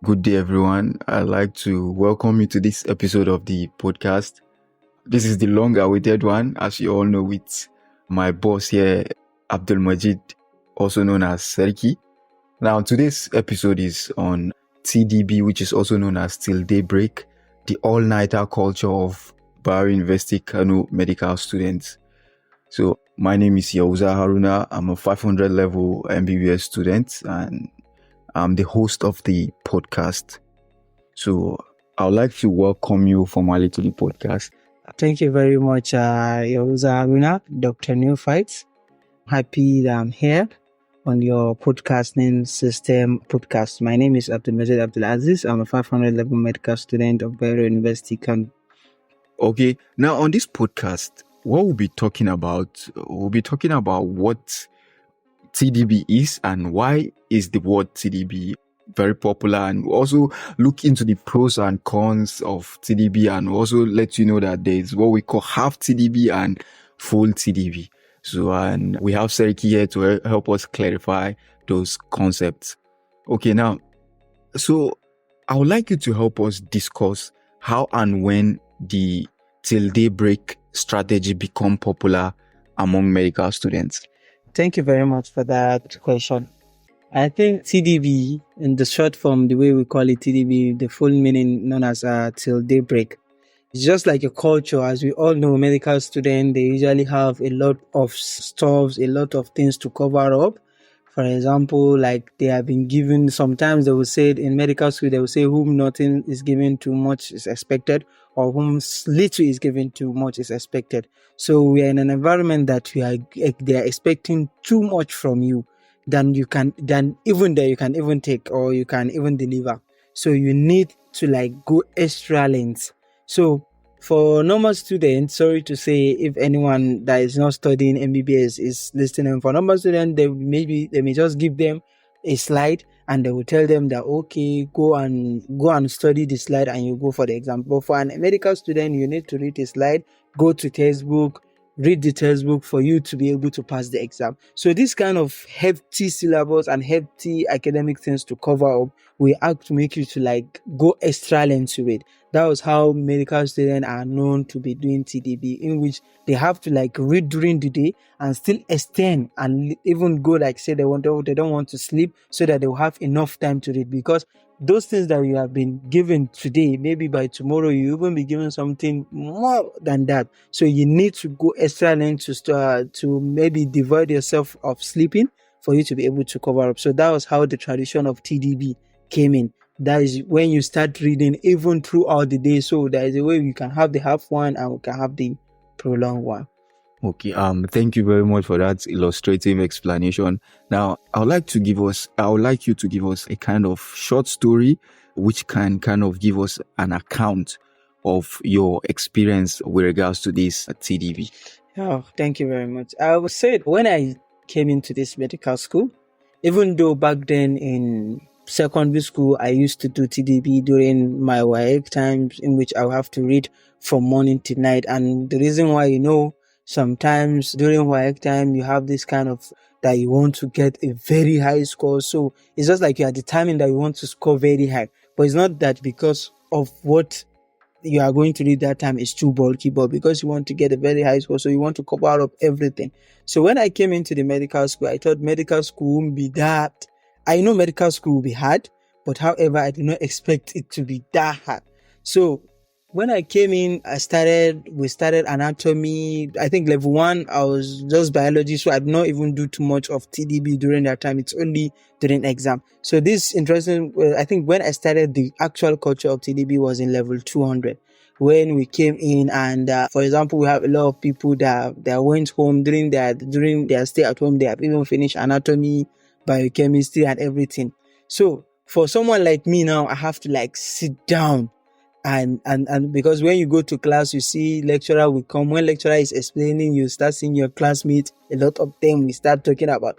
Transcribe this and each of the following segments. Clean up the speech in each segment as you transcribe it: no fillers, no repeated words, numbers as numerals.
Good day, everyone. I'd like to welcome you to this episode of the podcast. This is the long-awaited one, as you all know, with my boss here, Abdul Majid, also known as Serki. Now, today's episode is on TDB, which is also known as Till Daybreak, the all-nighter culture of Bahrain University Kano medical students. So, my name is Yauza Haruna. I'm a 500 level MBBS student, and I'm the host of the podcast. So I would like to welcome you formally to the podcast. Thank you very much, Yauza Haruna, Dr. Neophytes. Happy that I'm here on your podcasting system podcast. My name is Abdul Majid Abdulaziz. I'm a 500 level medical student of Bahrain University Kano. Okay, now on this podcast, what we'll be talking about what TDB is and why is the word TDB very popular, and we'll also look into the pros and cons of TDB, and we'll also let you know that there's what we call half TDB and full TDB. So, and we have Seriki here to help us clarify those concepts. Okay, now, so I would like you to help us discuss how and when the Till Daybreak strategy become popular among medical students. Thank you very much for that question. I think TDB, in the short form, the way we call it TDB, the full meaning known as Till Daybreak. It's just like a culture. As we all know, medical students, they usually have a lot of stuff, a lot of things to cover up. For example, like they have been given, sometimes they will say in medical school, they will say whom nothing is given too much is expected, or whom little is given too much is expected. So we are in an environment that they are expecting too much from you than you can even take, or you can even deliver. So you need to go extra lengths. So for normal students, sorry to say, if anyone that is not studying MBBS is listening, for normal students, they may just give them a slide and they will tell them that, okay, go and study the slide and you go for the exam. But for an medical student, you need to read the slide, go to textbook, read the textbook for you to be able to pass the exam. So this kind of hefty syllabus and hefty academic things to cover up, we have to make you to go extra length to it. That was how medical students are known to be doing TDB, in which they have to read during the day and still extend and even go say they don't want to sleep, so that they will have enough time to read. Because those things that you have been given today, maybe by tomorrow you even be given something more than that. So you need to go extra length to maybe devoid yourself of sleeping for you to be able to cover up. So that was how the tradition of TDB came in. That is when you start reading even throughout the day. So there is a way we can have the half one and we can have the prolonged one. Okay, thank you very much for that illustrative explanation. Now, I would like you to give us a kind of short story which can kind of give us an account of your experience with regards to this TDB. Oh, thank you very much. I would say when I came into this medical school, even though back then in secondary school, I used to do TDB during my WAEC times, in which I would have to read from morning to night. And the reason why, sometimes during WAEC time, you have this kind of that you want to get a very high score. So it's just like you are determined that you want to score very high. But it's not that because of what you are going to read that time is too bulky, but because you want to get a very high score, so you want to cover up everything. So when I came into the medical school, I thought medical school wouldn't be that. I know medical school will be hard, but however, I did not expect it to be that hard. So when I came in, we started anatomy. I think level 1, I was just biology, so I did not even do too much of TDB during that time. It's only during exam. So this interesting, I think when I started the actual culture of TDB was in level 200. When we came in and, for example, we have a lot of people that went home during their stay at home. They have even finished anatomy, biochemistry and everything. So for someone like me now, I have to sit down and because when you go to class, you see lecturer will come. When lecturer is explaining, you start seeing your classmates. A lot of them we start talking about,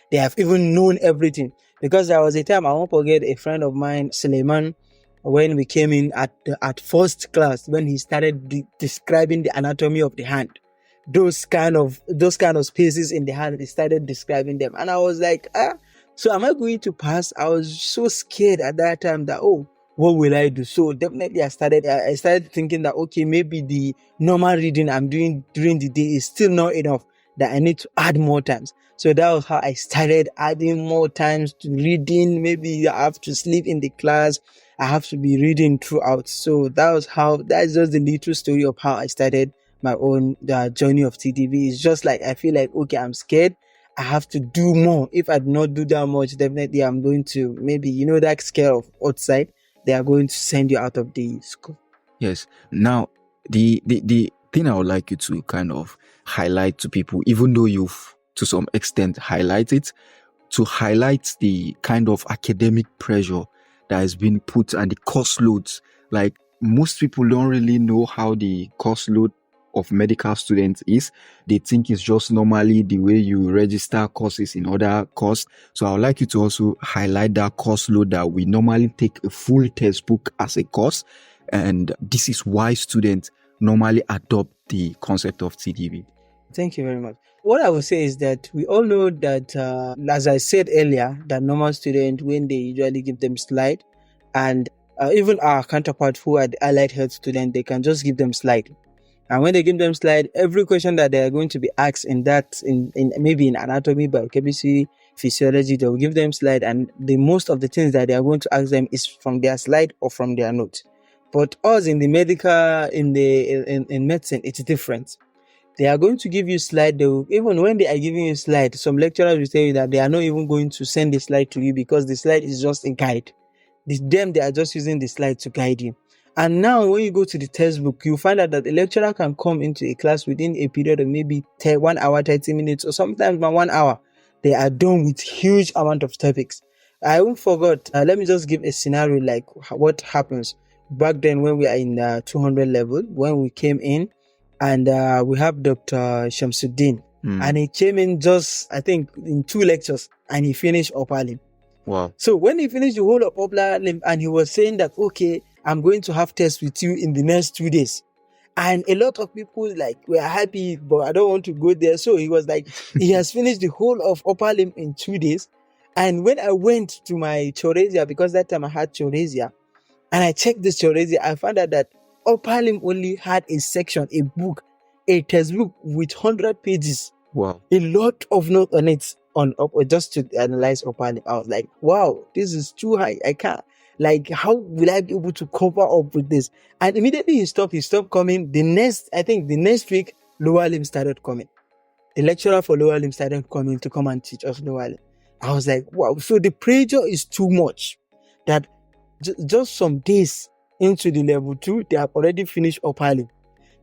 they have even known everything. Because there was a time, I won't forget, a friend of mine, Suleiman, when we came in at first class, when he started describing the anatomy of the hand, those kind of spaces in the hand, he started describing them. And I was like, So am I going to pass? I was so scared at that time that, oh, what will I do? So definitely I started thinking that, okay, maybe the normal reading I'm doing during the day is still not enough, that I need to add more times. So that was how I started adding more times to reading. Maybe I have to sleep in the class. I have to be reading throughout. So that's just the little story of how I started my own journey of TDB. It's just like, I feel like, okay, I'm scared. I have to do more. If I do not do that much, definitely I'm going to, maybe, that scale of outside, they are going to send you out of the school. Yes. Now, the thing I would like you to kind of highlight to people, even though you've to some extent highlight it, to highlight the kind of academic pressure that has been put and the course loads. Like, most people don't really know how the course load of medical students is. They think it's just normally the way you register courses in other courses. So I would like you to also highlight that course load, that we normally take a full textbook as a course. And this is why students normally adopt the concept of TDB. Thank you very much. What I would say is that we all know that, as I said earlier, that normal students, when they usually give them slide, and even our counterpart who are the allied health student, they can just give them slide. And when they give them slide, every question that they are going to be asked in maybe in anatomy, biochemistry, physiology, they will give them slide, and the most of the things that they are going to ask them is from their slide or from their note. But us in the medical, in medicine, it's different. They are going to give you slide. Even when they are giving you slide, some lecturers will tell you that they are not even going to send the slide to you, because the slide is just a guide. They are just using the slide to guide you. And now when you go to the textbook, you find out that the lecturer can come into a class within a period of maybe 1 hour, 30 minutes, or sometimes by 1 hour. They are done with huge amount of topics. I won't forget. Let me just give a scenario like what happens back then when we are in the 200 level, when we came in, and we have Dr. Shamsuddin, and he came in just, I think, in 2 lectures, and he finished upper limb. Wow. So when he finished the whole of upper limb, and he was saying that, okay, I'm going to have tests with you in the next 2 days. And a lot of people were happy, but I don't want to go there. So he was like, he has finished the whole of upper limb in 2 days. And when I went to my choresia, because that time I had choresia, and I checked this choresia, I found out that upper limb only had a section, a book, a textbook with 100 pages. Wow. A lot of notes on it, just to analyze upper limb. I was like, wow, this is too high. I can't. How will I be able to cover up with this? And immediately he stopped coming. The next week, lower limb started coming. The lecturer for lower limb started coming to come and teach us lower limb. I was like, wow. So the pressure is too much that just some days into the level 2, they have already finished upper limb.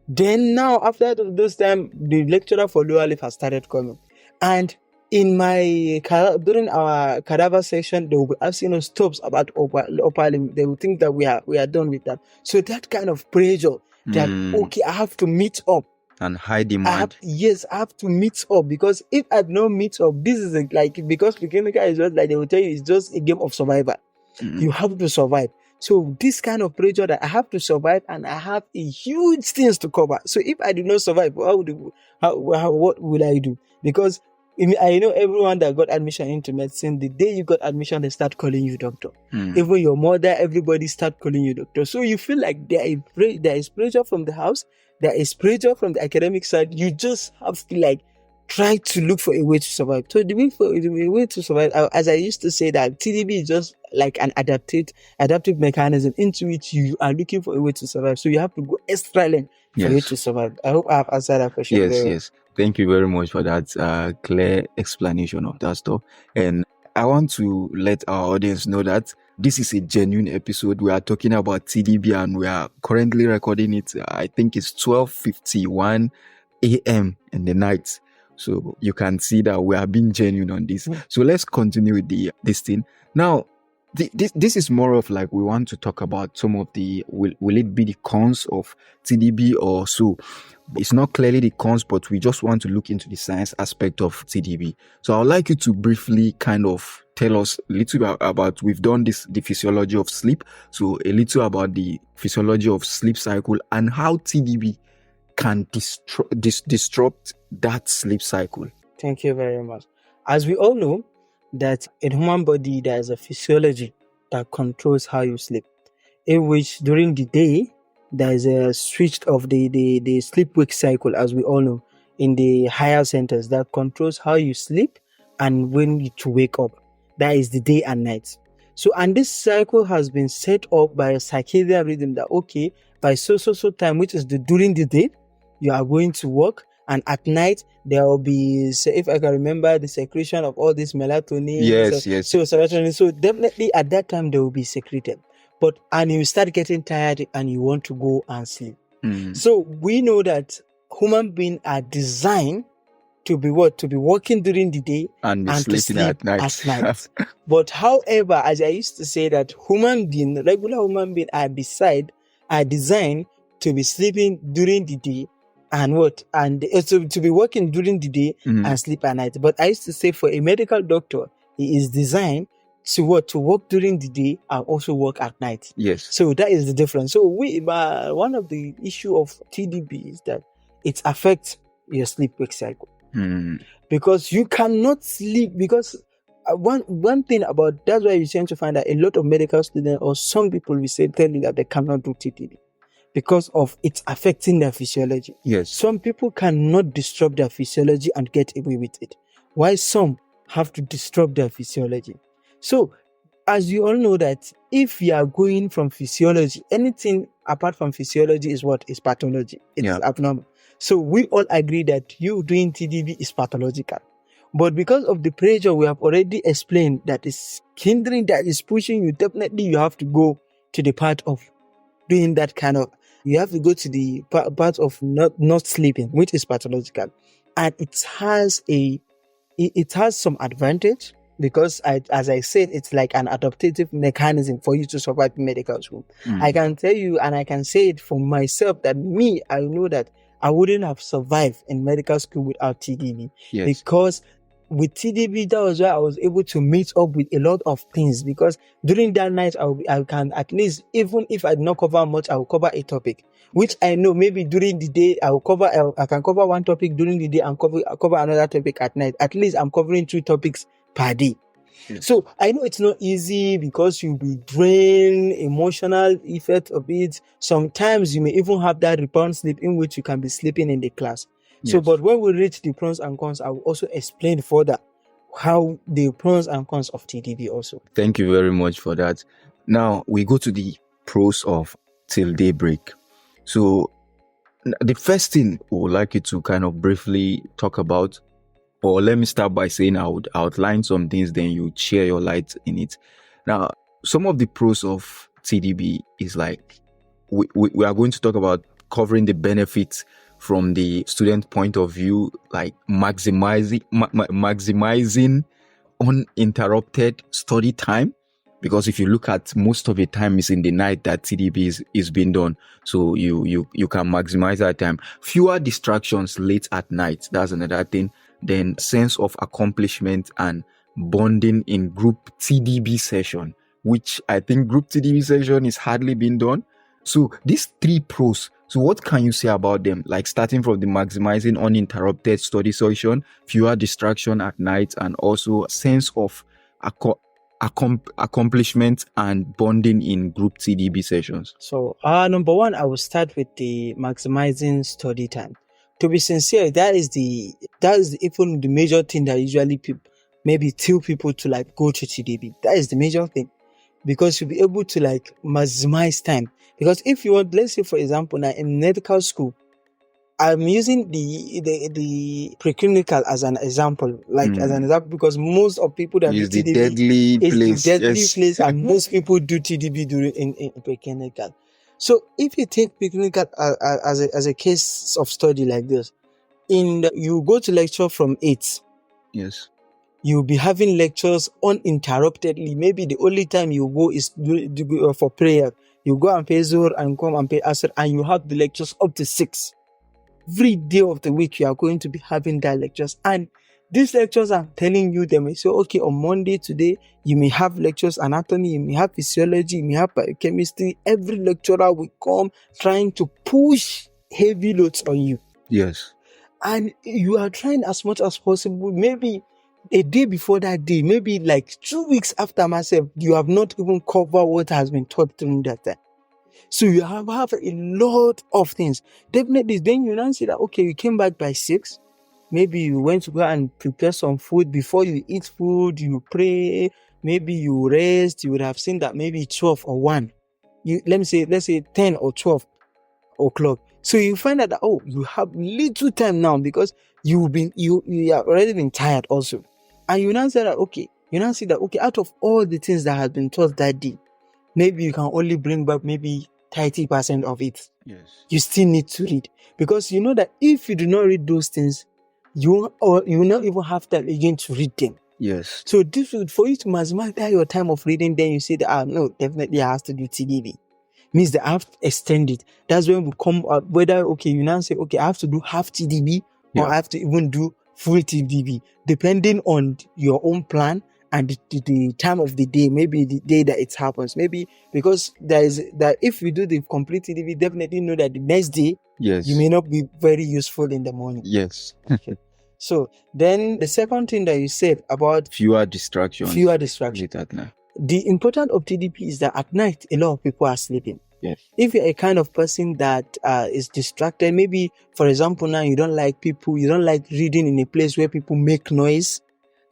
Then now, after those time, the lecturer for lower limb has started coming. And during our cadaver section, they will be asking us stops about upper limb. They will think that we are done with that. So that kind of pressure that, okay, I have to meet up. And high demand. I have to meet up, because if I don't meet up, this is because clinical is just they will tell you, it's just a game of survival. You have to survive. So this kind of pressure that I have to survive, and I have a huge things to cover. So if I do not survive, what will I do? Because I know everyone that got admission into medicine, the day you got admission, they start calling you doctor. Even your mother, everybody start calling you doctor. So you feel like there is pressure from the house, there is pressure from the academic side. You just have to try to look for a way to survive. So the way to survive, as I used to say, that TDB is just like an adaptive mechanism into which you are looking for a way to survive. So you have to go extra length for you to survive. I hope I have answered that question. Yes. Thank you very much for that clear explanation of that stuff. And I want to let our audience know that this is a genuine episode. We are talking about TDB, and we are currently recording it. I think it's 12:51 a.m. in the night. So you can see that we are being genuine on this. So let's continue with this thing. Now, this is more of we want to talk about some of will it be the cons of TDB or so? It's not clearly the cons, but we just want to look into the science aspect of TDB. So I'd like you to briefly kind of tell us a little about, we've done the physiology of sleep. So a little about the physiology of sleep cycle and how TDB can disrupt that sleep cycle. Thank you very much. As we all know, that in human body there is a physiology that controls how you sleep, in which during the day there is a switch of the sleep-wake cycle, as we all know, in the higher centers that controls how you sleep and when you to wake up. That is the day and night. So, and this cycle has been set up by a circadian rhythm that, okay, by so time, which is during the day, you are going to work, and at night there will be, if I can remember, the secretion of all this melatonin. Yes. So serotonin. So definitely at that time they will be secreted. And you start getting tired and you want to go and sleep. So we know that human beings are designed to be what? To be working during the day and to sleep at night. But however, as I used to say, that regular human beings are designed to be sleeping during the day and to be working during the day and sleep at night. But I used to say, for a medical doctor, he is designed to work during the day and also work at night. Yes. So that is the difference. So one of the issue of TDB is that it affects your sleep-wake cycle. Because you cannot sleep, because one thing about, that's why you tend to find that a lot of medical students or some people will tell you that they cannot do TDB because of it affecting their physiology. Yes. Some people cannot disrupt their physiology and get away with it, while some have to disrupt their physiology. So, as you all know, that if you are going from physiology, anything apart from physiology is what? Is pathology. It is abnormal. So we all agree that you doing TDB is pathological. But because of the pressure we have already explained that is hindering, that is pushing you, definitely you have to go to the part of doing that kind of, you have to go to the part of not sleeping, which is pathological. And it has some advantage, because as I said, it's like an adaptive mechanism for you to survive in medical school. I can tell you, and I can say it for myself, that I know that I wouldn't have survived in medical school without TDB. Yes. Because with TDB, that was why I was able to meet up with a lot of things, because during that night, I can at least, even if I did not cover much, I will cover a topic, which I know maybe during the day I can cover one topic during the day and cover another topic at night. At least I'm covering 2 topics per day. Yes. So I know it's not easy, because you'll be drained, emotional effect of it. Sometimes you may even have that rebound sleep in which you can be sleeping in the class. Yes. So, but when we reach the pros and cons, I will also explain further how the pros and cons of TDB also. Thank you very much for that. Now we go to the pros of till daybreak. So the first thing I would like you to kind of briefly talk about, or let me start by saying I would outline some things, then you share your light in it. Now, some of the pros of TDB is like, we are going to talk about covering the benefits from the student point of view, like maximizing uninterrupted study time. Because if you look at, most of the time is in the night that TDB is being done. So you can maximize that time. Fewer distractions late at night. That's another thing. Then sense of accomplishment and bonding in group TDB session, which I think group TDB session is hardly being done. So these 3 pros. So what can you say about them? Like starting from the maximizing uninterrupted study session, fewer distraction at night, and also sense of accomplishment and bonding in group TDB sessions. So number 1, I will start with the maximizing study time. To be sincere, that is even the major thing that usually maybe tell people to like go to TDB. That is the major thing, because you'll be able to like maximize time. Because if you want, let's say for example, now in medical school, I'm using the preclinical as an example, because most of people that do TDB is the deadly place, and most people do TDB during in preclinical. So if you take preclinical as a case of study like this, you go to lecture from 8. Yes. You'll be having lectures uninterruptedly. Maybe the only time you go is for prayer. You go and pay Zuhr and come and pay Asr, and you have the lectures up to 6. Every day of the week, you are going to be having that lectures. And these lectures, I'm telling you, they may say, okay, on Monday today, you may have lectures, anatomy, you may have physiology, you may have biochemistry. Every lecturer will come trying to push heavy loads on you. Yes. And you are trying as much as possible. Maybe a day before that day, maybe like 2 weeks after myself, you have not even covered what has been taught during that time. So you have a lot of things. Definitely, then you now see that, okay, you came back by 6. Maybe you went to go and prepare some food. Before you eat food, you pray. Maybe you rest. You would have seen that maybe 12 or 1. Let's say 10 or 12 o'clock. So you find out that, oh, you have little time now because you have already been tired also. And you now say that, okay, out of all the things that have been taught that day, maybe you can only bring back maybe 30% of it. Yes. You still need to read, because you know that if you do not read those things, you will not even have time again to read them. Yes. So this would, for you to maximize your time of reading, then you say that, no, definitely I have to do TDB. Means that I have to extend it. That's when we come up, whether, okay, you now say, okay, I have to do half TDB or I have to even do full TDB, depending on your own plan and the time of the day, maybe the day that it happens. Maybe because that if you do the complete TDB, definitely know that the next day, you may not be very useful in the morning. Yes. Okay. So then the second thing that you said about fewer distractions. Late at night. The importance of TDB is that at night, a lot of people are sleeping. Yes. If you're a kind of person that is distracted, maybe, for example, now you don't like reading in a place where people make noise.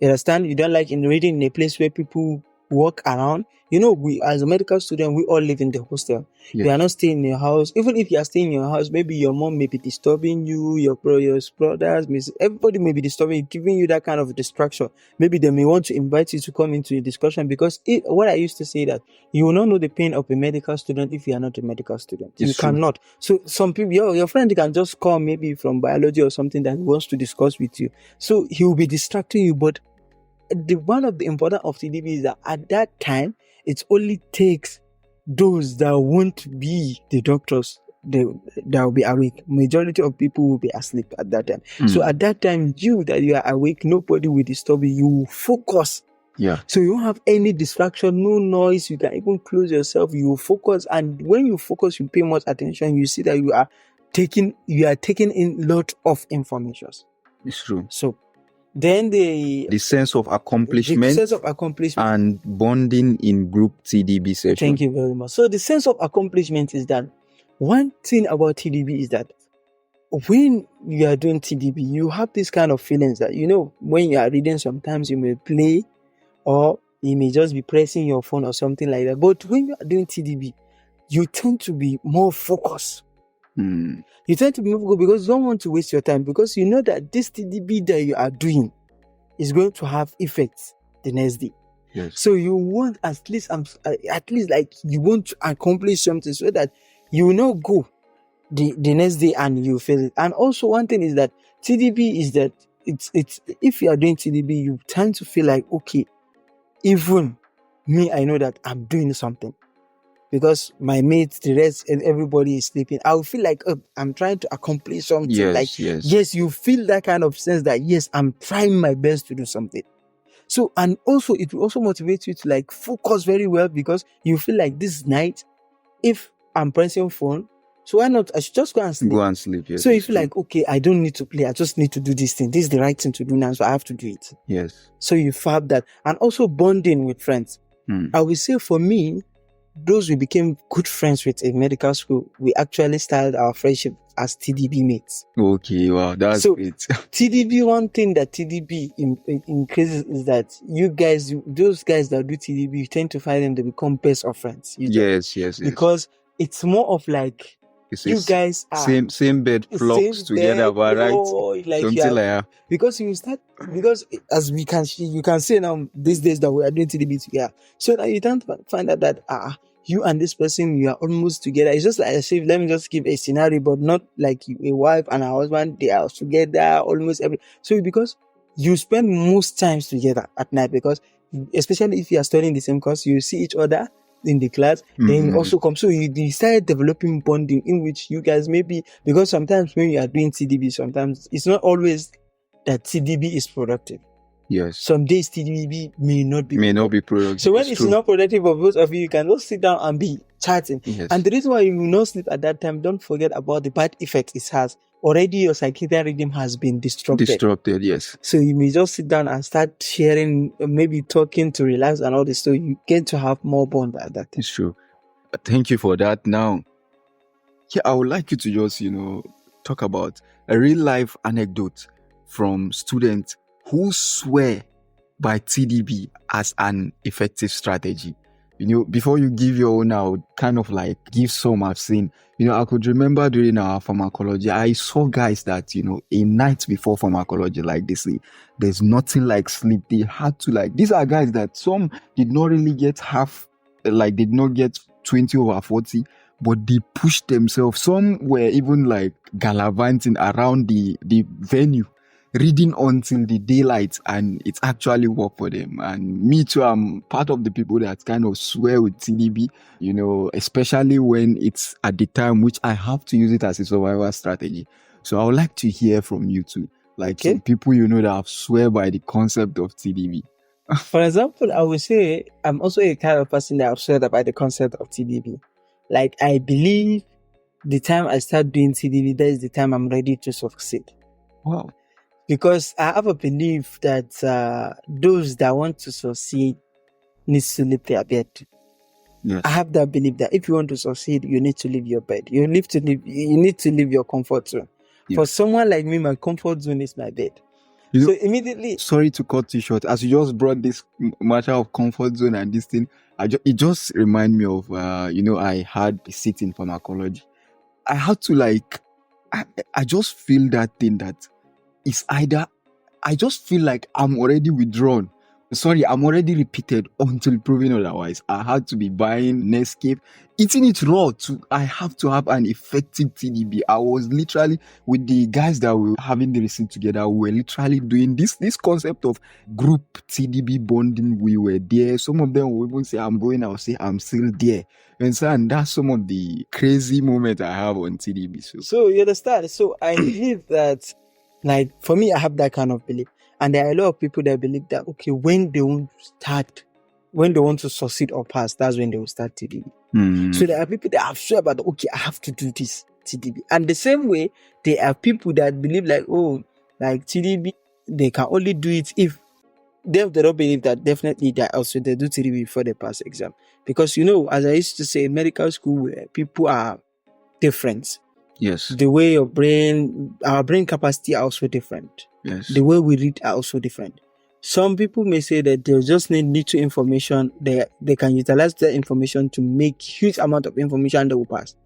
You understand? You don't like reading in a place where people walk around. You know, we as a medical student, we all live in the hostel. Yes. We are not staying in your house. Even if you are staying in your house, maybe your mom may be disturbing you, your brothers, everybody may be disturbing you, giving you that kind of distraction. Maybe they may want to invite you to come into a discussion, because what I used to say that you will not know the pain of a medical student if you are not a medical student. You cannot. So some people, your friend can just come maybe from biology or something that he wants to discuss with you. So he will be distracting you, but one of the importance of TDB is that at that time, it only takes those that won't be the doctors that will be awake. Majority of people will be asleep at that time. So at that time, you are awake, nobody will disturb you. You will focus. Yeah. So you won't have any distraction, no noise. You can even close yourself. You will focus, and when you focus, you pay much attention. You see that you are taking in lot of information. It's true. So then the sense of accomplishment, and bonding in group TDB session. Thank you very much. So the sense of accomplishment is that one thing about TDB is that when you are doing TDB, you have this kind of feelings that, you know, when you are reading, sometimes you may play or you may just be pressing your phone or something like that. But when you are doing TDB, you tend to be more focused. You tend to be more focused because you don't want to waste your time, because you know that this TDB that you are doing is going to have effects the next day. Yes. So you want at least like you want to accomplish something so that you will not go the next day and you fail it. And also one thing is that TDB is that it's if you are doing TDB, you tend to feel like, okay, even me, I know that I'm doing something. Because my mates, the rest, and everybody is sleeping, I will feel like, I'm trying to accomplish something. Yes. Yes, you feel that kind of sense that, yes, I'm trying my best to do something. So, and also, it will also motivate you to like focus very well, because you feel like this night, if I'm pressing phone, so why not? I should just go and sleep. Yes. So you feel like, okay, I don't need to play. I just need to do this thing. This is the right thing to do now, so I have to do it. Yes. So you have that. And also bonding with friends. I will say for me, those we became good friends with in medical school, we actually started our friendship as TDB mates. Okay, wow, that's great. TDB, one thing that TDB increases is that those guys that do TDB, you tend to find them to become best of friends. Yes. Because it's more of like, you guys are same bed flocks together, but right? Like something like that. Because as you can see now these days that we are doing TDB together. So now you tend to find out that you and this person, you are almost together. It's just like, let me just give a scenario, but not like a wife and a husband, they are together almost so because you spend most times together at night, because especially if you are studying the same course, you see each other in the class, then you also come. So you started developing bonding in which you guys maybe, because sometimes when you are doing TDB, sometimes it's not always that TDB is productive. Yes. Some days TDB may not be productive. So when it's not productive for both of you, you can just sit down and be chatting. Yes. And the reason why you will not sleep at that time, don't forget about the bad effects it has already your circadian rhythm has been disrupted. Yes. So you may just sit down and start sharing, maybe talking to relax and all this. So you get to have more bond at that time. It's true. Thank you for that. Now, I would like you to just, talk about a real life anecdote from students who swear by TDB as an effective strategy. Before you give your own, I would kind of like give some I've seen. I could remember during our pharmacology, I saw guys that, a night before pharmacology, like they say, there's nothing like sleep. They had to these are guys that some did not really get did not get 20 over 40, but they pushed themselves. Some were even gallivanting around the venue, reading until the daylight, and it's actually worked for them. And me too, I'm part of the people that kind of swear with TDB, especially when it's at the time which I have to use it as a survival strategy. So I would like to hear from you too, some people that have swear by the concept of TDB. For example, I would say I'm also a kind of person that I've swear by the concept of TDB. I believe the time I start doing TDB, that is the time I'm ready to succeed. Wow. Because I have a belief that those that want to succeed needs to leave their bed. Yes. I have that belief that if you want to succeed, you need to leave your bed. You need to leave your comfort zone. Yes. For someone like me, my comfort zone is my bed. So immediately... Sorry to cut you short. As you just brought this matter of comfort zone and this thing, it just reminded me of, I had a seat in pharmacology. I had to I just feel that thing that it's either, I just feel like I'm already withdrawn. Sorry, I'm already repeated until proven otherwise. I had to be buying Nescafe, eating it raw. I have to have an effective TDB. I was literally with the guys that were having the receipt together. We were literally doing this concept of group TDB bonding. We were there. Some of them will even say, I'm going. I'll say, I'm still there. And that's some of the crazy moments I have on TDB. So you understand? So I believe that, for me, I have that kind of belief. And there are a lot of people that believe that, when they want to succeed or pass, that's when they will start TDB. Mm-hmm. So there are people that have sure about, I have to do this TDB. And the same way, there are people that believe TDB, they can only do it if they don't believe that definitely they do TDB before they pass exam. Because, as I used to say in medical school, people are different. Yes. The way our brain capacity are also different. Yes. The way we read are also different. Some people may say that they just need little information. They can utilize that information to make huge amount of information that will pass.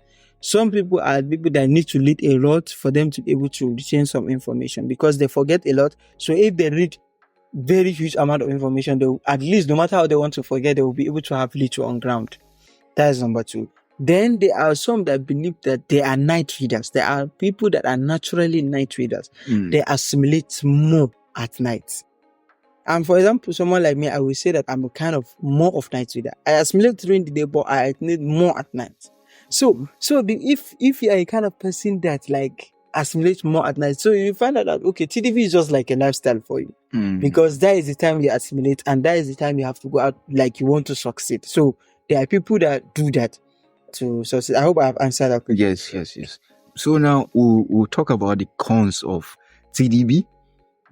Some people are people that need to read a lot for them to be able to retain some information because they forget a lot. So if they read very huge amount of information, they will, at least no matter how they want to forget, they will be able to have little on ground. That is number 2. Then there are some that believe that they are night readers. There are people that are naturally night readers. They assimilate more at night. And for example, someone like me, I will say that I'm a kind of more of night reader. I assimilate during the day, but I need more at night. So if you are a kind of person that assimilate more at night, so you find out that TDB is just like a lifestyle for you, because that is the time you assimilate, and that is the time you have to go out you want to succeed. So there are people that do that to succeed. I hope I have answered that question. Yes. So now we'll talk about the cons of TDB.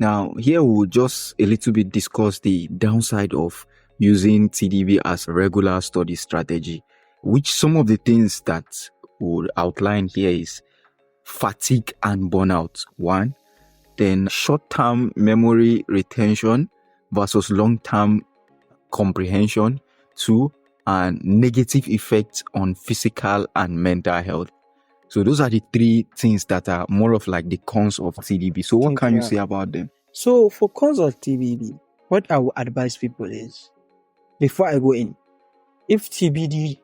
Now here we'll just a little bit discuss the downside of using TDB as a regular study strategy, which some of the things that we'll outline here is fatigue and burnout, 1. Then short-term memory retention versus long-term comprehension, 2. And negative effects on physical and mental health. So those are the 3 things that are more of the cons of TDB. So what can you say about them? So for cons of TDB, what I would advise people is, before I go in, if TDB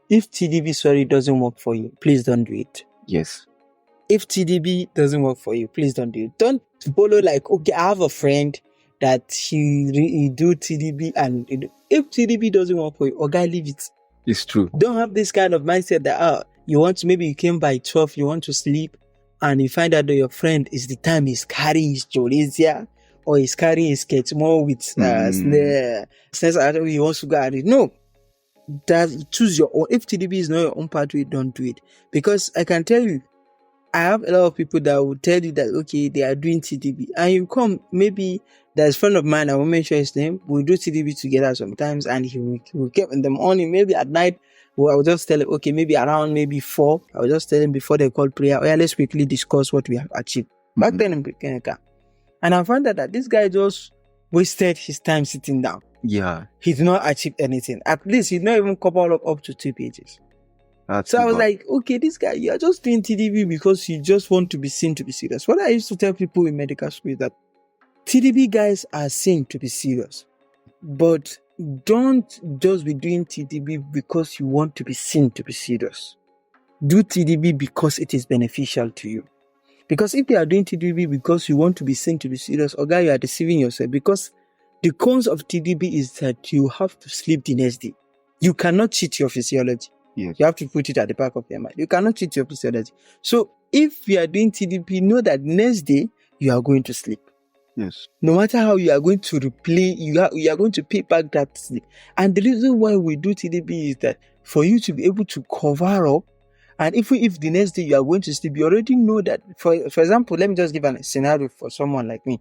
doesn't work for you, please don't do it. Yes. If TDB doesn't work for you, please don't do it. Don't follow I have a friend that he do TDB, and if TDB doesn't work for you, leave it. It's true. Don't have this kind of mindset that maybe you came by 12, you want to sleep, and you find out that your friend is the time he's carrying his Jolizia or he's carrying his Ketmo with he wants to go at it. No. Choose your own. If TDB is not your own pathway, don't do it. Because I can tell you, I have a lot of people that will tell you that, okay, they are doing TDB. And you come, maybe there's a friend of mine, I won't mention his name, we'll do TDB together sometimes, and he will get in the morning, maybe at night, well, I'll just tell him, okay, maybe around maybe 4, I'll just tell him before they call prayer, oh yeah, let's quickly discuss what we have achieved. Back then in Kenya. And I found out that this guy just wasted his time sitting down. Yeah. He did not achieve anything. At least he did not even couple up to 2 pages. That's So I was about- like, okay, this guy, you are just doing TDB because you just want to be seen to be serious. What I used to tell people in medical school is that TDB guys are seen to be serious. But don't just be doing TDB because you want to be seen to be serious. Do TDB because it is beneficial to you. Because if you are doing TDB because you want to be seen to be serious, or guy, you are deceiving yourself. Because the cons of TDB is that you have to sleep the next day. You cannot cheat your physiology. Yes. You have to put it at the back of your mind. You cannot cheat your physiology. So if you are doing TDB, know that next day you are going to sleep. Yes. No matter how you are going to replay, you are going to pay back that sleep. And the reason why we do TDB is that for you to be able to cover up, and if the next day you are going to sleep, you already know that, for example, let me just give a scenario for someone like me.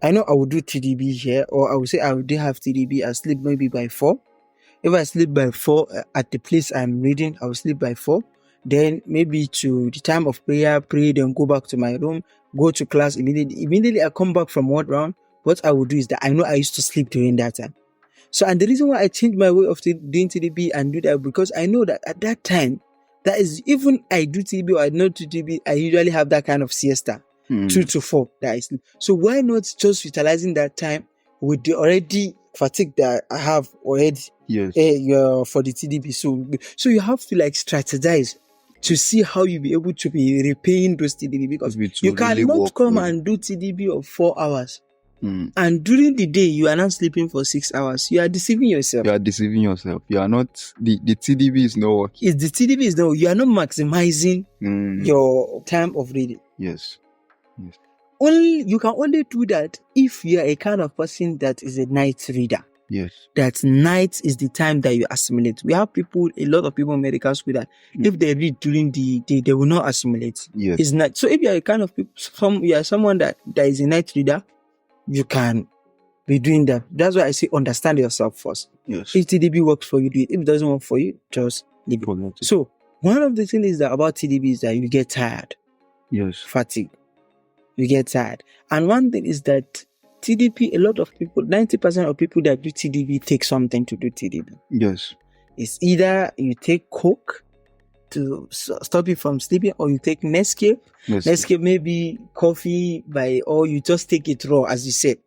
I know I will do TDB here, or I will say I will have TDB, I sleep maybe by 4. If I sleep by 4 at the place I'm reading, I will sleep by 4. Then maybe to the time of prayer, pray, then go back to my room, go to class immediately. Immediately I come back from ward round, what I will do is that I know I used to sleep during that time. So, and the reason why I changed my way of doing TDB and do that, because I know that at that time, that is, even I do TDB or I not do TDB, I usually have that kind of siesta, 2 to 4 that I sleep. So why not just utilizing that time with the already fatigue that I have already? Yes. For the TDB. So you have to like strategize to see how you'll be able to be repaying those TDB, because you cannot come and do TDB of 4 hours. And during the day, you are not sleeping for 6 hours. You are deceiving yourself. You are deceiving yourself. You are not, the TDB is not working. The TDB is no, you are not maximizing your time of reading. Yes. You can only do that if you are a kind of person that is a night reader. Yes. That night is the time that you assimilate. We have a lot of people in medical school that if they read during the day, they will not assimilate. Yes. It's not. So if you are a kind of people, you are someone that is a night reader, you can be doing that. That's why I say understand yourself first. Yes. If TDB works for you, do it. If it doesn't work for you, just leave it. So one of the things about TDB is that you get tired. Yes. Fatigue. You get tired. And one thing is that TDB, a lot of people, 90% of people that do TDB take something to do TDB. Yes. It's either you take Coke to stop you from sleeping, or you take Nescafe. Nescafe maybe coffee or you just take it raw, as you said.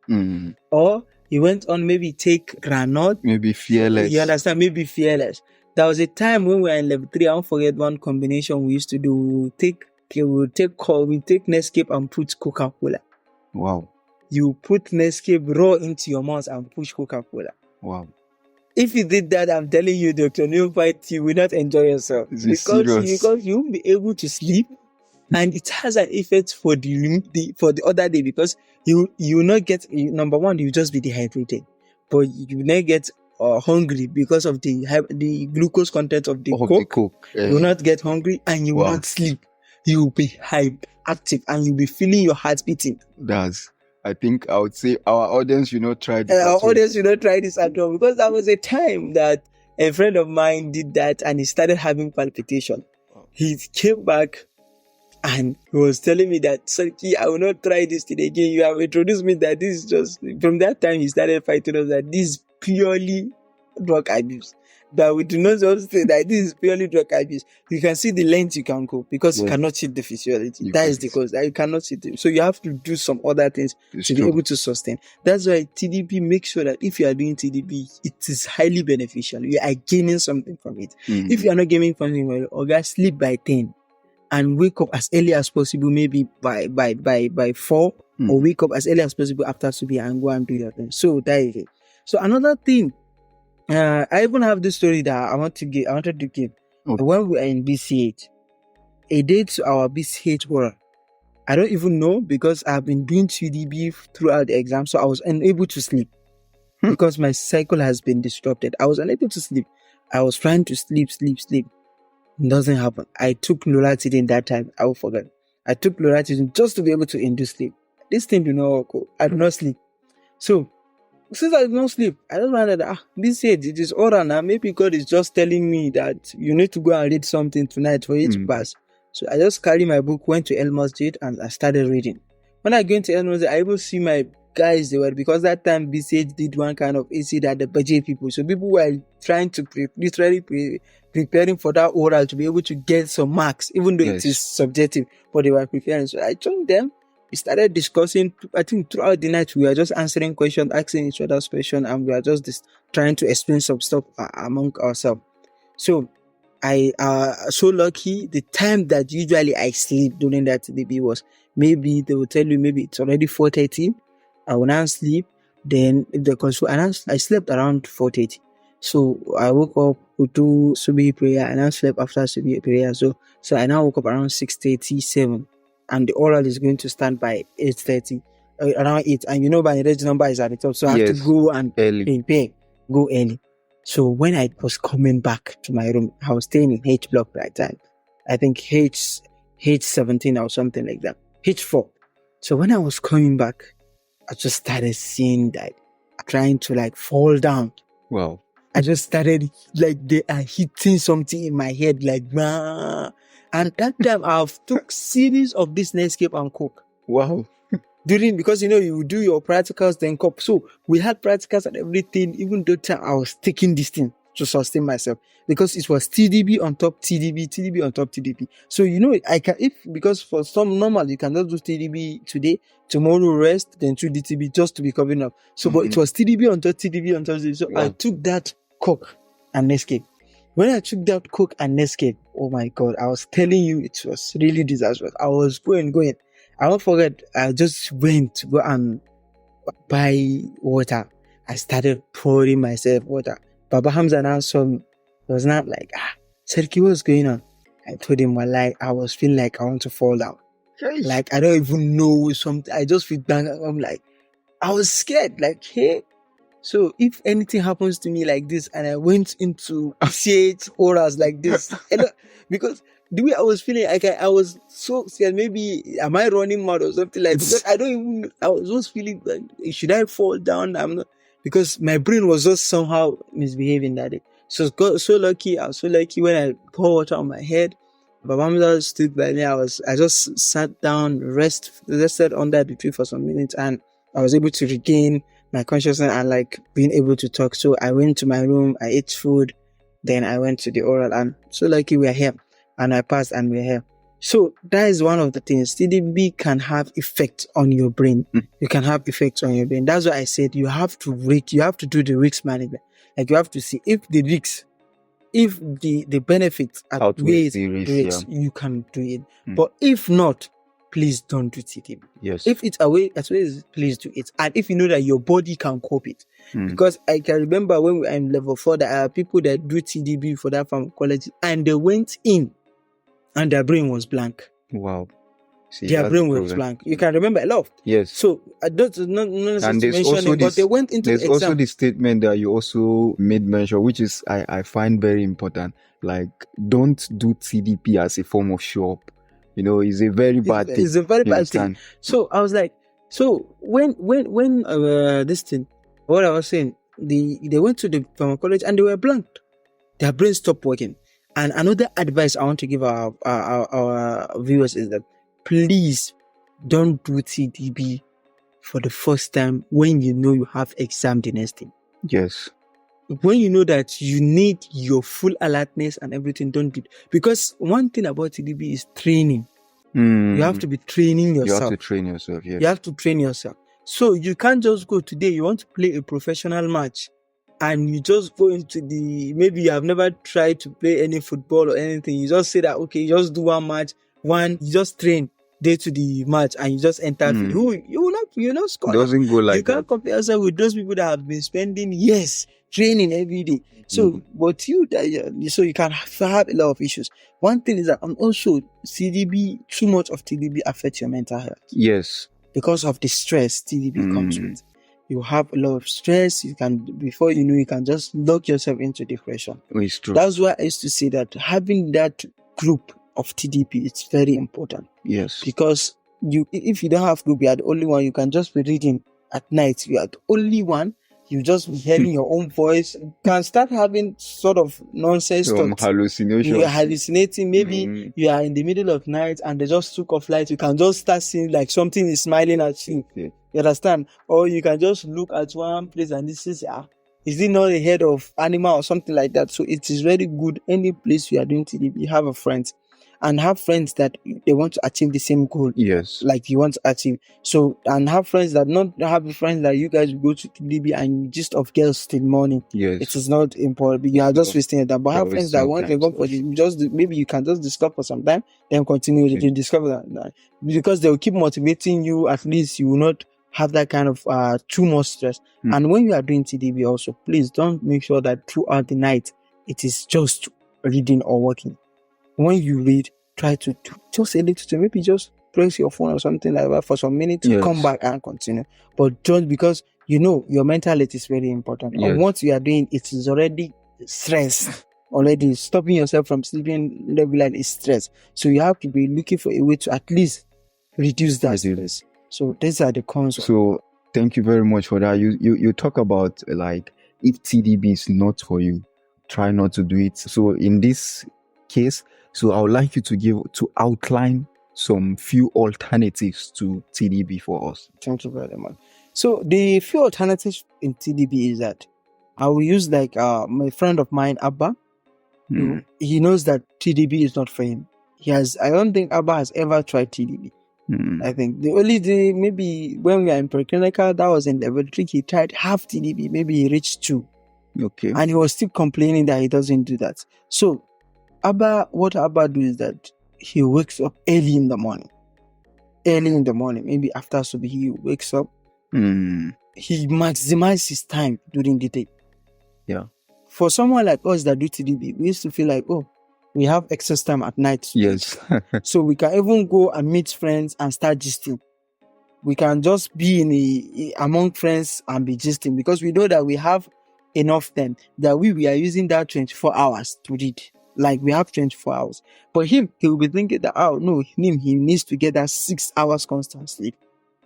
Or you went on maybe take granite. Maybe Fearless. You understand? Maybe Fearless. There was a time when we were in level 3, I won't forget one combination we used to do. We take Nescafe and put Coca-Cola. Wow. You put Nescafe raw into your mouth and push Coca-Cola. Wow. If you did that, I'm telling you, Dr. Neophyte, you will not enjoy yourself. Because you won't be able to sleep, and it has an effect for the other day, because you will not get, number one, you will just be dehydrated, but you will not get hungry because of the glucose content of the Coke. You will not get hungry, and you will not sleep. You will be hyperactive, and you'll be feeling your heart beating. I think I would say our audience should not try this. Our audience should not try this at all, because there was a time that a friend of mine did that and he started having palpitation. He came back and he was telling me that, Sarki, I will not try this today again. You have introduced me that this is just, from that time he started fighting us that this is purely drug abuse. That we do not just say that this is purely drug abuse. You can see the length you can go, because you cannot cheat the physiology. That is the cause. You cannot cheat it. So you have to do some other things to be able to sustain. That's why TDB makes sure that if you are doing TDB, it is highly beneficial. You are gaining something from it. If you are not gaining something from it, or guys, sleep by 10 and wake up as early as possible, maybe by 4, or wake up as early as possible after Subi and go and do your thing. So that is it. So another thing, I even have this story that I wanted to give. Okay. When we were in BCH, a day to our BCH world, I don't even know, because I've been doing TDB throughout the exam, so I was unable to sleep because my cycle has been disrupted. I was unable to sleep. I was trying to sleep. It doesn't happen. I took Loratadine that time. I will forget. I took loratadine just to be able to induce sleep. This thing do not work. I do not sleep. So since I do not sleep, I just wondered, this age, it is oral now. Maybe God is just telling me that you need to go and read something tonight for it to pass. So I just carried my book, went to El Masjid, and I started reading. When I go into El Masjid, I even see my guys, because that time BCH did one kind of AC that the budget people. So people were trying to preparing for that oral to be able to get some marks, even though it is subjective, but they were preparing. So I joined them. We started discussing. I think throughout the night, we were just answering questions, asking each other's questions, and we were just trying to explain some stuff among ourselves. So I so lucky. The time that usually I sleep during that TDB was maybe they will tell you maybe it's already 4:30. I will now sleep. Then I slept around 4:30. So I woke up to do Subi prayer and I slept after Subi prayer. So I now woke up around 6:37. And the oral is going to start by 8:30, around 8. And my reg number is at the top. So I have to go and prepare, go early. So when I was coming back to my room, I was staying in H block that time. I think H17 or something like that. H4. So when I was coming back, I just started seeing that trying to fall down. Wow. I just started they are hitting something in my head and that time I've took series of this Netscape and Coke. Wow. Because you do your practicals then Coke. So we had practicals and everything. Even though I was taking this thing to sustain myself because it was TDB on top TDB, TDB on top TDB. So because for some normal you can just do TDB today, tomorrow rest, then do TDB just to be covering up. So but it was TDB on top TDB on top TDB. So I took that Coke and Netscape. When I took that Coke and Netscape, oh my God, I was telling you, it was really disastrous. I was going. I won't forget, I just went to go and buy water. I started pouring myself water. Baba Hamza now saw me. He was not like, Serki, what's going on? I told him, I was feeling like I want to fall down. I don't even know something. I just feel bang. I'm I was scared. Hey. So if anything happens to me like this and I went into CH orals like this, because the way I was feeling, I was so scared. Maybe am I running mad or something like that? Because I was just feeling should I fall down? I'm not, because my brain was just somehow misbehaving that day. So I was so lucky when I poured water on my head. Baba stood by me. I just sat down, rested under the tree for some minutes, and I was able to regain my consciousness and being able to talk. So I went to my room, I ate food, then I went to the oral, and so lucky we're here. And I passed and we're here. So that is one of the things. TDB can have effects on your brain. You can have effects on your brain. That's why I said you have to do the risk management. You have to see if the benefits outweighs the risks, you can do it. But if not, please don't do TDB. Yes. If it's outweighs, please do it. And if you know that your body can cope it. Because I can remember when we were in level 4, there are people that do TDB for that pharmacology and they went in and their brain was blank. Wow. Their brain was blank. You can remember a lot. Yes. So I don't not and there's mention it, but they went into there's the exam. also the statement that you also made mention, which is I find very important. Don't do TDB as a form of show up. It's a very bad thing. It's a very bad thing. So I was when this thing, what I was saying, they went to the pharmacology and they were blanked. Their brain stopped working. And another advice I want to give our viewers is that please don't do TDB for the first time when you know you have exam the next day. Yes. When you know that you need your full alertness and everything, don't do it. Because one thing about TDB is training. You have to be training yourself. You have to train yourself, yes. You have to train yourself. So you can't just go today, you want to play a professional match and you just go into maybe you have never tried to play any football or anything. You just say that, okay, you just do one match, you just train day to the match and you just enter. You're not scoring. Doesn't go like that. You can't compare yourself with those people that have been spending years training every day. So, but so you can have a lot of issues. One thing is that also too much of TDB affects your mental health. Yes. Because of the stress TDB comes with. You have a lot of stress. Before you know, you can just lock yourself into depression. It's true. That's why I used to say that having that group of TDB. It's very important. Yes. Because if you don't have group, you are the only one. You can just be reading at night. You are the only one. You just be hearing your own voice. You can start having sort of nonsense thoughts. Hallucinations. You are hallucinating. Maybe you are in the middle of night and they just took off light. You can just start seeing like something is smiling at you. Okay. You understand? Or you can just look at one place and this is it not a head of animal or something like that? So it is very good. Any place you are doing TDB, you have a friend. And have friends that they want to achieve the same goal. Yes. Like you want to achieve. So, and have friends that not have friends that you guys go to TDB and just of girls till morning. Yes. It is not important. You are just wasting it. But have friends that want to go for maybe you can just discover for some time, then continue to discover that. Because they will keep motivating you. At least you will not have that kind of too much stress. And when you are doing TDB also, please don't make sure that throughout the night it is just reading or working. When you read, try to just a little, maybe just press your phone or something like that for some minutes to come back and continue. But just because your mentality is very important. Yes. And what you are doing, it is already stress. Already stopping yourself from sleeping regularly is stress. So you have to be looking for a way to at least reduce that stress. So these are the cons. So thank you very much for that. You talk about like if TDB is not for you, try not to do it. So in this case, so I would like you to outline some few alternatives to TDB for us. Thank you very much. So the few alternatives in TDB is that I will use like my friend of mine, Abba. He knows that TDB is not for him. I don't think Abba has ever tried TDB. I think the only day, maybe when we are in preclinical, that was in level 3, he tried half TDB, maybe he reached 2. Okay. And he was still complaining that he doesn't do that. So what Abba do is that he wakes up early in the morning, maybe after Subhi, he wakes up. He maximizes his time during the day. Yeah. For someone like us that do TDB, we used to feel like, we have excess time at night. Yes. So we can even go and meet friends and start gisting. We can just be among friends and be gisting because we know that we have enough time that we are using that 24 hours to read. Like we have 24 hours. But he will be thinking that, he needs to get that 6 hours constant sleep.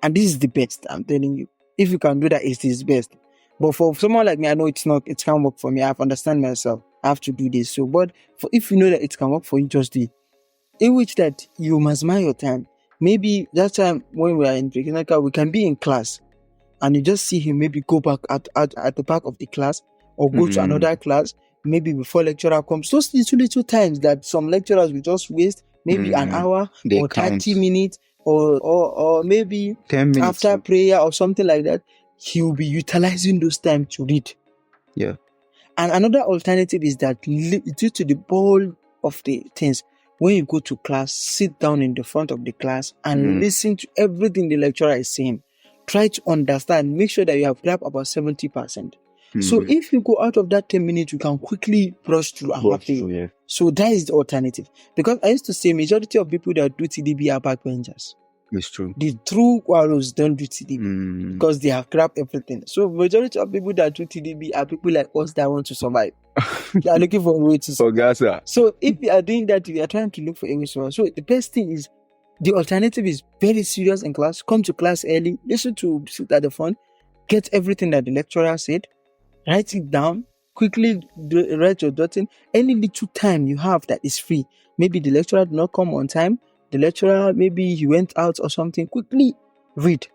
And this is the best, I'm telling you. If you can do that, it's his best. But for someone like me, I know it can't work for me. I have to understand myself. I have to do this. So, but if you know that it can work for you, just do it. In which that you must mind your time. Maybe that time when we are in preclinical, we can be in class and you just see him maybe go back at the back of the class or go to another class, maybe before lecturer comes. Those little times that some lecturers will just waste, maybe an hour or 30 minutes or maybe 10 minutes after prayer or something like that. He will be utilizing those time to read. Yeah. And another alternative is that due to the ball of the things, when you go to class, sit down in the front of the class and listen to everything the lecturer is saying. Try to understand, make sure that you have grabbed about 70%. So if you go out of that 10 minutes, you can quickly brush through and yeah. So that is the alternative. Because I used to say majority of people that do TDB are backbenchers. It's true. The true warriors don't do TDB because they have grabbed everything. So majority of people that do TDB are people like us that want to survive. They are looking for a way to survive. So if you are doing that, you are trying to look for a way to survive. So the best thing is, the alternative is very serious in class. Come to class early, sit at the front, get everything that the lecturer said, write it down, quickly write your dotting. Any little time you have that is free. Maybe the lecturer did not come on time. The lecturer, maybe he went out or something, quickly read.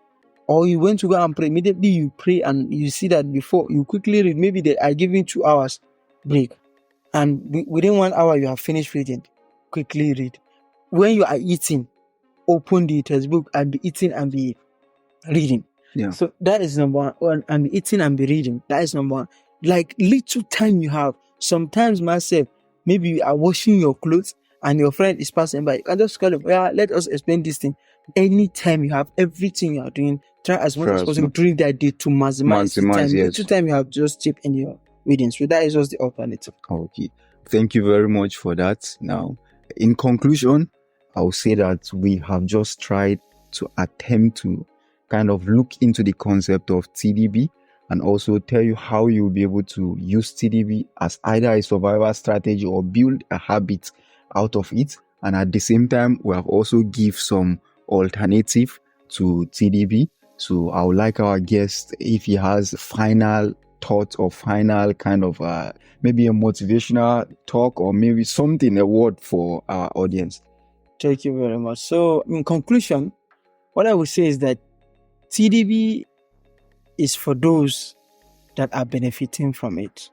Or you went to go and pray. Immediately you pray and you see that before you quickly read. Maybe they are giving 2 hours break. And within 1 hour, you have finished reading. Quickly read. When you are eating, open the textbook and be eating and be reading. Yeah. So that is number one. And be eating and be reading. That is number one. Like little time you have. Sometimes myself, maybe you are washing your clothes and your friend is passing by. You can just call him, let us explain this thing. Anytime you have everything you are doing, try as much as possible during that day to maximize the time. Yes. Little time you have just chip in your reading. So that is just the alternative. Okay. Thank you very much for that. Now, in conclusion, I will say that we have just tried to attempt to kind of look into the concept of TDB and also tell you how you'll be able to use TDB as either a survival strategy or build a habit out of it. And at the same time, we have also give some alternative to TDB. So I would like our guest, if he has final thoughts or final kind of maybe a motivational talk or maybe something, a word for our audience. Thank you very much. So in conclusion, what I would say is that TDB is for those that are benefiting from it.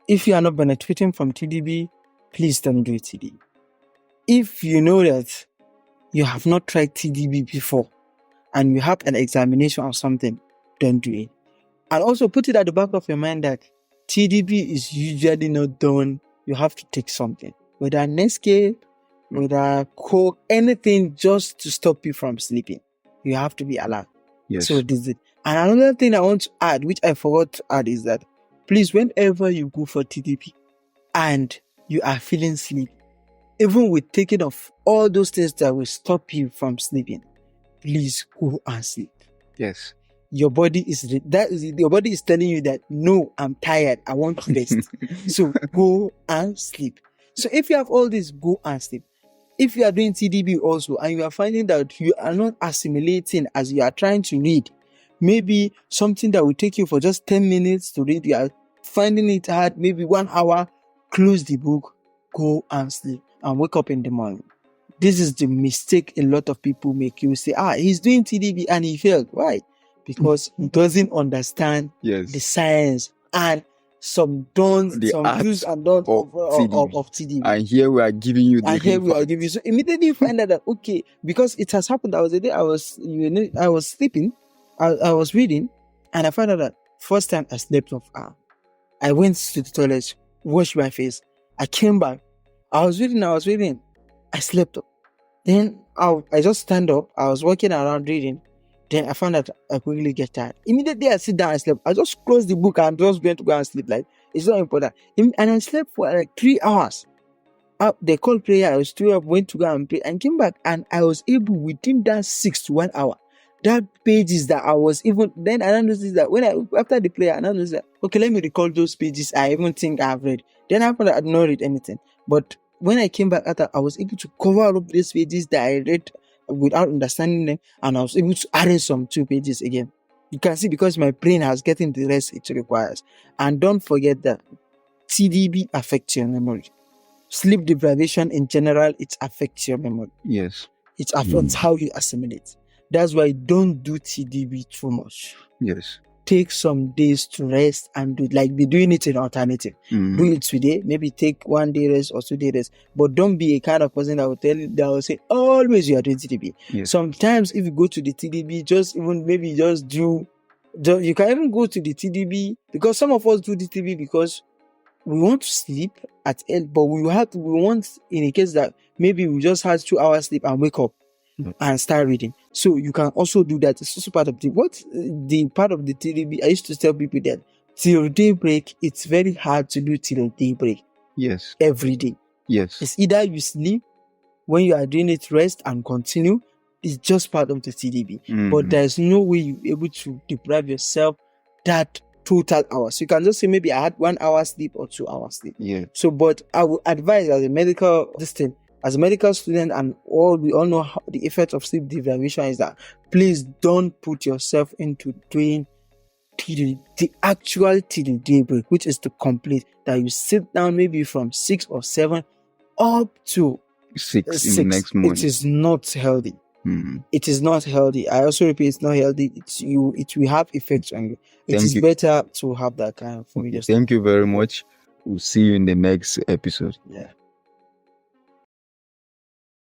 If you are not benefiting from TDB, please don't do TDB. If you know that you have not tried TDB before and you have an examination or something, don't do it. And also put it at the back of your mind that TDB is usually not done. You have to take something, whether Nescafe, whether Coke, anything just to stop you from sleeping. You have to be alert. Yes. So this is it. And another thing I want to add, which I forgot to add, is that please, whenever you go for TDB and you are feeling sleepy, even with taking off all those things that will stop you from sleeping, please go and sleep. Yes. Your body is telling you that no, I'm tired, I want to rest. So go and sleep. So if you have all this, go and sleep. If you are doing TDB also and you are finding that you are not assimilating as you are trying to read, maybe something that will take you for just 10 minutes to read, you are finding it hard, maybe 1 hour, close the book, go and sleep and wake up in the morning. This is the mistake a lot of people make. You say, he's doing TDB and he failed. Why? Because he doesn't understand the science and some do's and don'ts of TDB. And here we are giving you the So immediately you find out that, okay, because it has happened. There was a day I was sleeping, I was reading, and I found out that first time I slept off. I went to the toilet, washed my face. I came back. I was reading. I slept up. Then I just stand up. I was walking around reading. Then I found that I quickly get tired. Immediately I sit down and sleep. I just close the book and just went to go and sleep. Like, it's not important. And I slept for like 3 hours. They called prayer. I was still up, went to go and pray, and came back. And I was able within that 6 to 1 hour. That pages that I was even then I noticed that after the prayer, I noticed that okay, let me recall those pages I even think I've read. Then I found that I did not read anything. But when I came back after, I was able to cover up these pages that I read without understanding them, and I was able to add in some 2 pages again. You can see because my brain has gotten the rest it requires. And don't forget that TDB affects your memory. Sleep deprivation in general, it affects your memory. Yes. It affects how you assimilate. That's why don't do TDB too much. Yes. Take some days to rest and be doing it in alternative. Do it today, maybe take 1 day rest or 2 day rest. But don't be a kind of person that will say always you are doing TDB. Yes. Sometimes if you go to the TDB, you can even go to the TDB because some of us do the TDB because we want to sleep at end, but we want in a case that maybe we just had 2 hours sleep and wake up and start reading. So you can also do that. It's also part of the part of the TDB. I used to tell people that till daybreak, it's very hard to do till daybreak. Yes. Every day. Yes. It's either you sleep, when you are doing it, rest and continue. It's just part of the TDB. But there's no way you're able to deprive yourself that total hours. You can just say maybe I had 1 hour sleep or 2 hours sleep. Yeah. So, but I would advise as a medical student, and we all know how the effect of sleep deprivation is that please don't put yourself into doing the actual till daybreak, which is the complete that you sit down maybe from 6 or 7 up to 6 in the next morning. It is not healthy. It is not healthy. I also repeat, it's not healthy. It will have effects on you. It is better to have that kind of. Thank you very much. We'll see you in the next episode. Yeah.